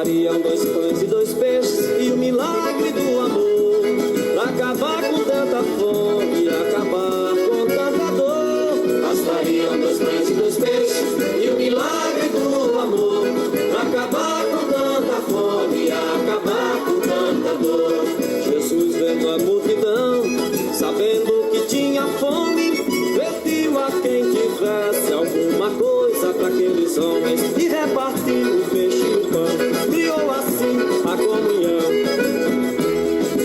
Bastariam 2 pães e 2 peixes e o milagre do amor, pra acabar com tanta fome e acabar com tanta dor. Bastariam 2 pães e 2 peixes e o milagre do amor, pra acabar com tanta fome e acabar com tanta dor. Jesus, vendo a multidão, sabendo que tinha fome, pediu a quem tivesse alguma coisa para aqueles homens e repartiu o peixe e o pão, criou assim a comunhão.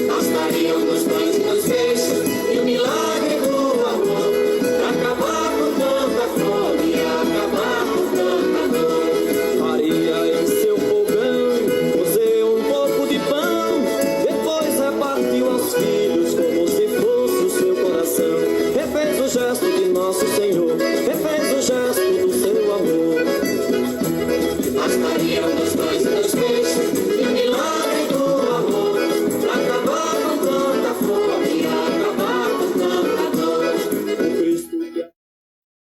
Bastariam 2 pães e 2 peixes e o milagre do amor, para acabar com tanta fome e acabar com tanta dor. Maria em seu fogão cozeu um pouco de pão, depois repartiu aos filhos como se fosse o seu coração. Refez o gesto de nosso Senhor, refez o gesto do seu amor. Bastariam 2 pães e 2 peixes e o milagre do amor, pra acabar com tanta fome e acabar com tanta dor. O Cristo que...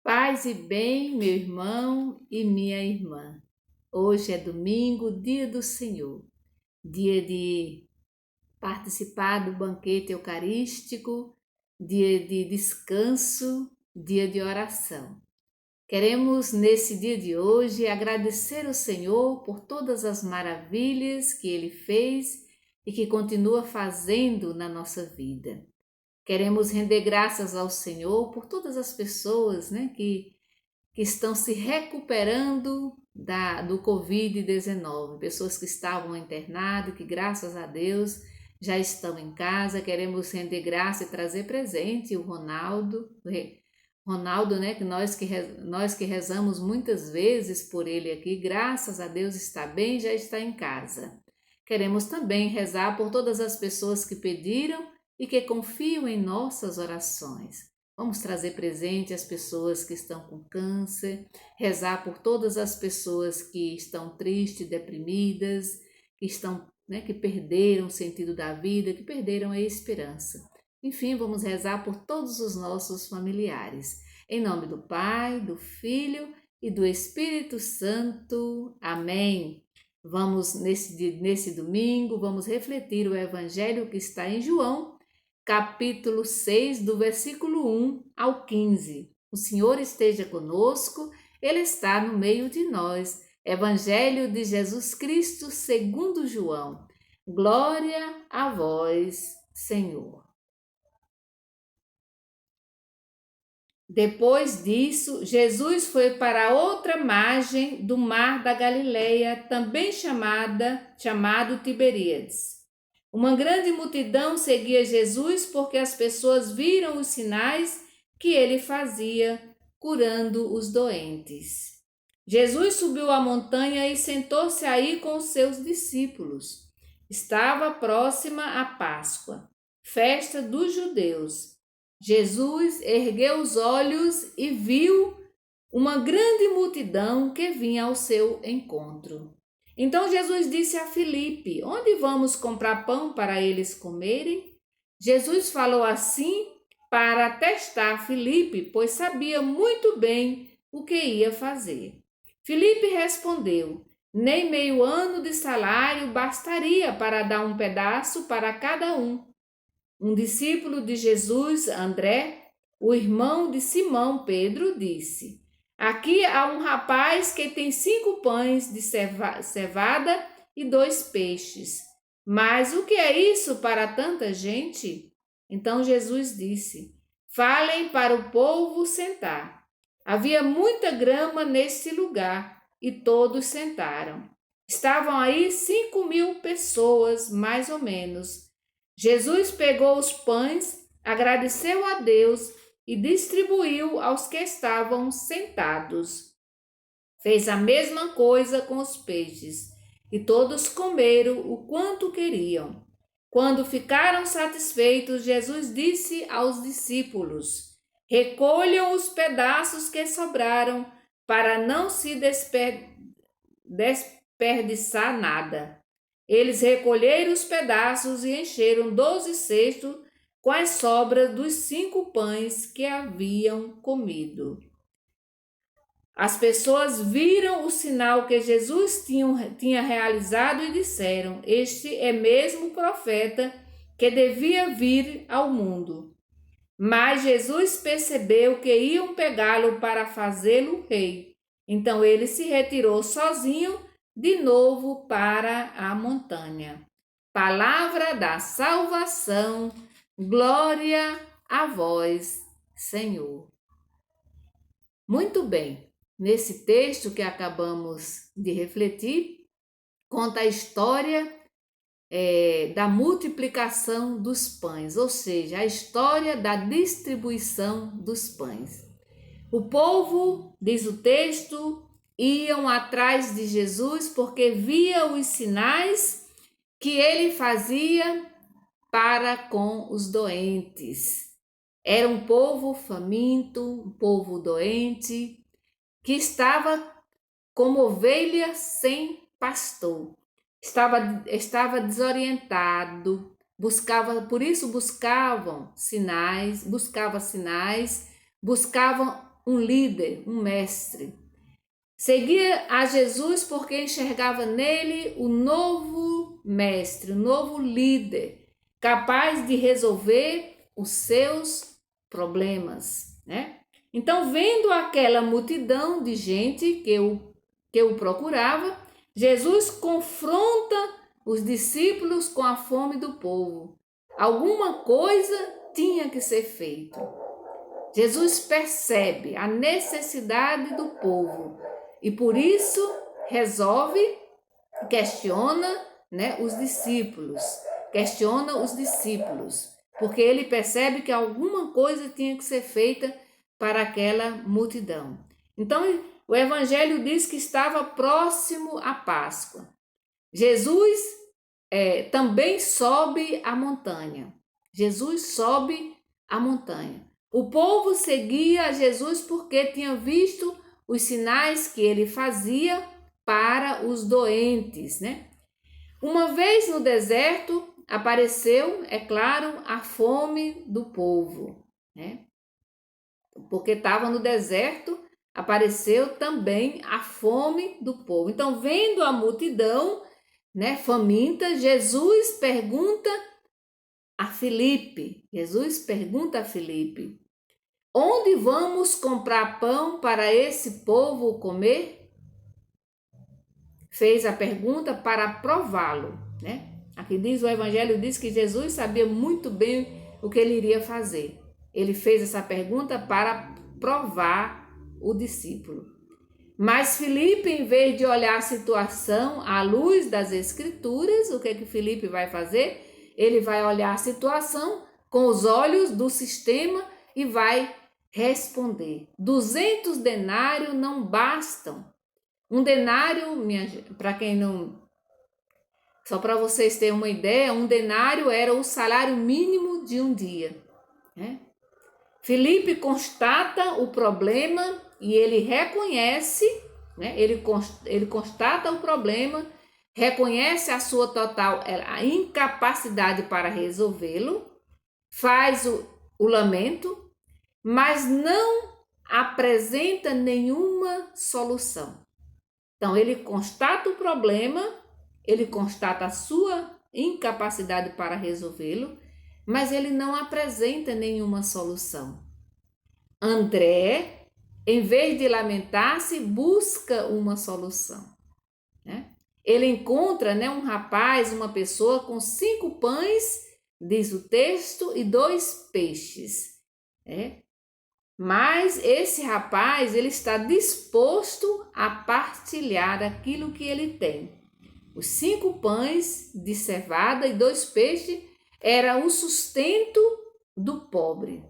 Paz e bem, meu irmão e minha irmã. Hoje é domingo, dia do Senhor, dia de participar do banquete eucarístico, dia de descanso, dia de oração. Queremos, nesse dia de hoje, agradecer ao Senhor por todas as maravilhas que Ele fez e que continua fazendo na nossa vida. Queremos render graças ao Senhor por todas as pessoas, que estão se recuperando do Covid-19, pessoas que estavam internadas, que graças a Deus já estão em casa. Queremos render graça e trazer presente o Ronaldo, que nós que rezamos muitas vezes por ele aqui, graças a Deus está bem, já está em casa. Queremos também rezar por todas as pessoas que pediram e que confiam em nossas orações. Vamos trazer presente as pessoas que estão com câncer, rezar por todas as pessoas que estão tristes, deprimidas, que perderam o sentido da vida, que perderam a esperança. Enfim, vamos rezar por todos os nossos familiares. Em nome do Pai, do Filho e do Espírito Santo. Amém. Vamos, nesse domingo, vamos refletir o Evangelho que está em João, capítulo 6, do versículo 1 ao 15. O Senhor esteja conosco, Ele está no meio de nós. Evangelho de Jesus Cristo segundo João. Glória a vós, Senhor. Depois disso, Jesus foi para outra margem do mar da Galileia, também chamado Tiberíades. Uma grande multidão seguia Jesus porque as pessoas viram os sinais que ele fazia, curando os doentes. Jesus subiu a montanha e sentou-se aí com os seus discípulos. Estava próxima a Páscoa, festa dos judeus. Jesus ergueu os olhos e viu uma grande multidão que vinha ao seu encontro. Então Jesus disse a Filipe: onde vamos comprar pão para eles comerem? Jesus falou assim para testar Filipe, pois sabia muito bem o que ia fazer. Filipe respondeu: nem meio ano de salário bastaria para dar um pedaço para cada um. Um discípulo de Jesus, André, o irmão de Simão Pedro, disse: aqui há um rapaz que tem 5 pães de cevada e 2 peixes. Mas o que é isso para tanta gente? Então Jesus disse: falem para o povo sentar. Havia muita grama nesse lugar e todos sentaram. Estavam aí 5.000 pessoas, mais ou menos. Jesus pegou os pães, agradeceu a Deus e distribuiu aos que estavam sentados. Fez a mesma coisa com os peixes, e todos comeram o quanto queriam. Quando ficaram satisfeitos, Jesus disse aos discípulos: recolham os pedaços que sobraram, para não se desperdiçar nada. Eles recolheram os pedaços e encheram 12 cestos com as sobras dos 5 pães que haviam comido. As pessoas viram o sinal que Jesus tinha realizado e disseram: este é mesmo o profeta que devia vir ao mundo. Mas Jesus percebeu que iam pegá-lo para fazê-lo rei. Então ele se retirou sozinho de novo para a montanha. Palavra da salvação, glória a vós, Senhor. Muito bem, nesse texto que acabamos de refletir, conta a história da multiplicação dos pães, ou seja, a história da distribuição dos pães. O povo, diz o texto, iam atrás de Jesus porque via os sinais que ele fazia para com os doentes. Era um povo faminto, um povo doente, que estava como ovelha sem pastor. Estava desorientado, por isso buscavam sinais, buscavam um líder, um mestre. Seguia a Jesus porque enxergava nele o novo mestre, o novo líder, capaz de resolver os seus problemas, né? Então, vendo aquela multidão de gente que o procurava, Jesus confronta os discípulos com a fome do povo. Alguma coisa tinha que ser feita. Jesus percebe a necessidade do povo e por isso questiona os discípulos, porque ele percebe que alguma coisa tinha que ser feita para aquela multidão. Então, o Evangelho diz que estava próximo à Páscoa. Jesus também sobe a montanha. O povo seguia a Jesus porque tinha visto os sinais que ele fazia para os doentes, né? Uma vez no deserto, apareceu, é claro, a fome do povo, né? Porque estava no deserto, apareceu também a fome do povo. Então, vendo a multidão, faminta, Jesus pergunta a Filipe, onde vamos comprar pão para esse povo comer? Fez a pergunta para prová-lo, né? Aqui o Evangelho diz que Jesus sabia muito bem o que ele iria fazer. Ele fez essa pergunta para provar o discípulo. Mas Filipe, em vez de olhar a situação à luz das Escrituras, o que Filipe vai fazer? Ele vai olhar a situação com os olhos do sistema e vai responder: 200 denários não bastam. Um denário, para quem não... Só para vocês terem uma ideia, um denário era o salário mínimo de um dia, né? Filipe constata o problema e ele reconhece, né? Ele constata o problema, reconhece a sua total incapacidade para resolvê-lo, faz o lamento, mas não apresenta nenhuma solução. Então, ele constata o problema, ele constata a sua incapacidade para resolvê-lo, mas ele não apresenta nenhuma solução. André, em vez de lamentar-se, busca uma solução, né? Ele encontra, um rapaz, uma pessoa com 5 pães, diz o texto, e 2 peixes, né? Mas esse rapaz, ele está disposto a partilhar aquilo que ele tem. Os 5 pães de cevada e 2 peixes era o sustento do pobre.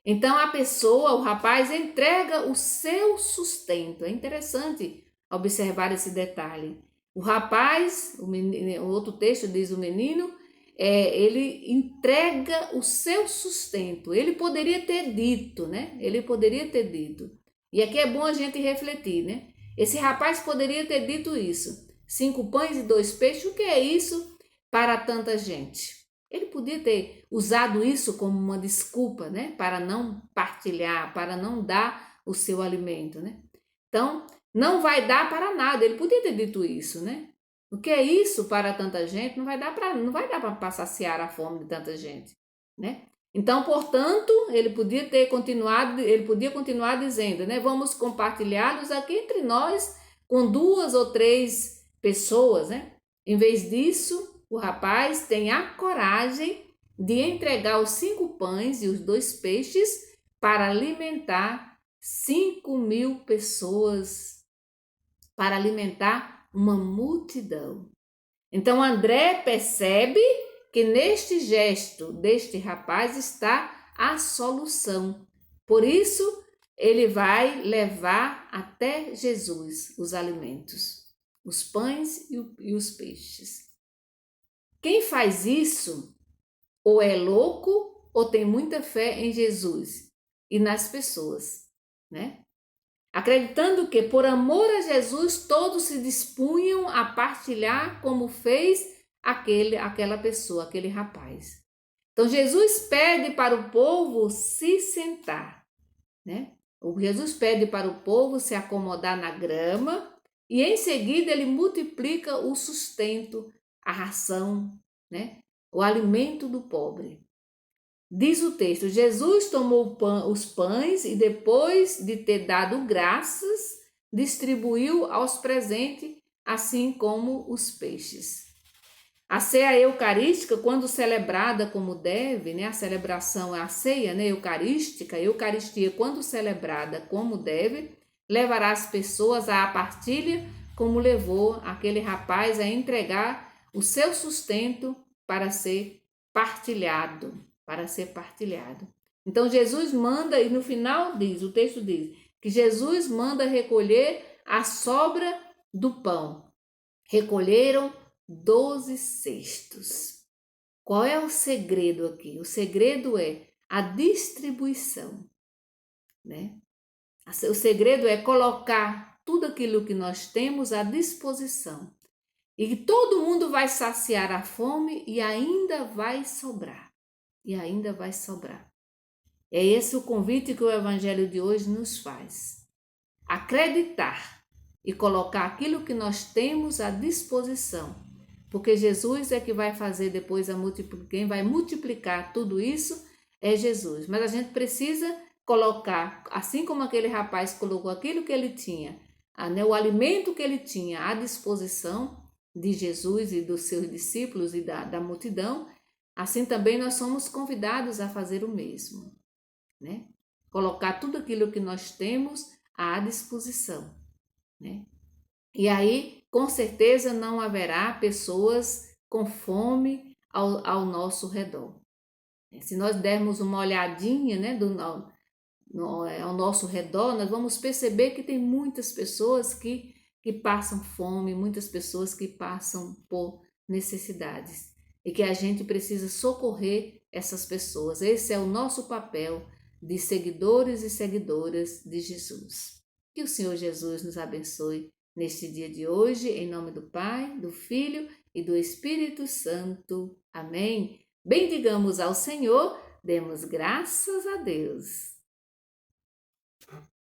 Então o rapaz entrega o seu sustento. É interessante observar esse detalhe. O rapaz, o outro texto diz o menino, ele entrega o seu sustento. Ele poderia ter dito, né? E aqui é bom a gente refletir, né? Esse rapaz poderia ter dito isso: 5 pães e 2 peixes, o que é isso para tanta gente? Ele podia ter usado isso como uma desculpa, né, para não partilhar, para não dar o seu alimento, né? Então, não vai dar para nada. Ele podia ter dito isso, né? O que é isso para tanta gente? Não vai dar para saciar a fome de tanta gente, né? Então, portanto, ele podia continuar dizendo, né? Vamos compartilhá-los aqui entre nós com 2 ou 3 pessoas, né? Em vez disso, o rapaz tem a coragem de entregar os 5 pães e os 2 peixes para alimentar 5.000 pessoas, para alimentar uma multidão. Então André percebe que neste gesto deste rapaz está a solução. Por isso, ele vai levar até Jesus os alimentos, os pães e os peixes. Quem faz isso ou é louco ou tem muita fé em Jesus e nas pessoas, né? Acreditando que por amor a Jesus todos se dispunham a partilhar como fez aquela pessoa, aquele rapaz. Então Jesus pede para o povo se sentar, né? Jesus pede para o povo se acomodar na grama e em seguida ele multiplica o sustento, a ração, né? O alimento do pobre. Diz o texto: Jesus tomou os pães e depois de ter dado graças, distribuiu aos presentes, assim como os peixes. A ceia eucarística, quando celebrada como deve, né? A celebração é a ceia, né? Eucarística, a Eucaristia, quando celebrada como deve, levará as pessoas à partilha, como levou aquele rapaz a entregar o seu sustento para ser partilhado. Então Jesus manda, e no final o texto diz, que Jesus manda recolher a sobra do pão. Recolheram 12 cestos. Qual é o segredo aqui? O segredo é a distribuição, né? O segredo é colocar tudo aquilo que nós temos à disposição. E que todo mundo vai saciar a fome e ainda vai sobrar. É esse o convite que o Evangelho de hoje nos faz. Acreditar e colocar aquilo que nós temos à disposição. Porque Jesus é que vai fazer depois quem vai multiplicar tudo isso é Jesus. Mas a gente precisa colocar, assim como aquele rapaz colocou aquilo que ele tinha, o alimento que ele tinha à disposição de Jesus e dos seus discípulos e da multidão, assim também nós somos convidados a fazer o mesmo, né? Colocar tudo aquilo que nós temos à disposição, né? E aí, com certeza, não haverá pessoas com fome ao nosso redor. Se nós dermos uma olhadinha, né, ao nosso redor, nós vamos perceber que tem muitas pessoas que passam fome, muitas pessoas que passam por necessidades e que a gente precisa socorrer essas pessoas. Esse é o nosso papel de seguidores e seguidoras de Jesus. Que o Senhor Jesus nos abençoe neste dia de hoje, em nome do Pai, do Filho e do Espírito Santo. Amém. Bendigamos ao Senhor, demos graças a Deus.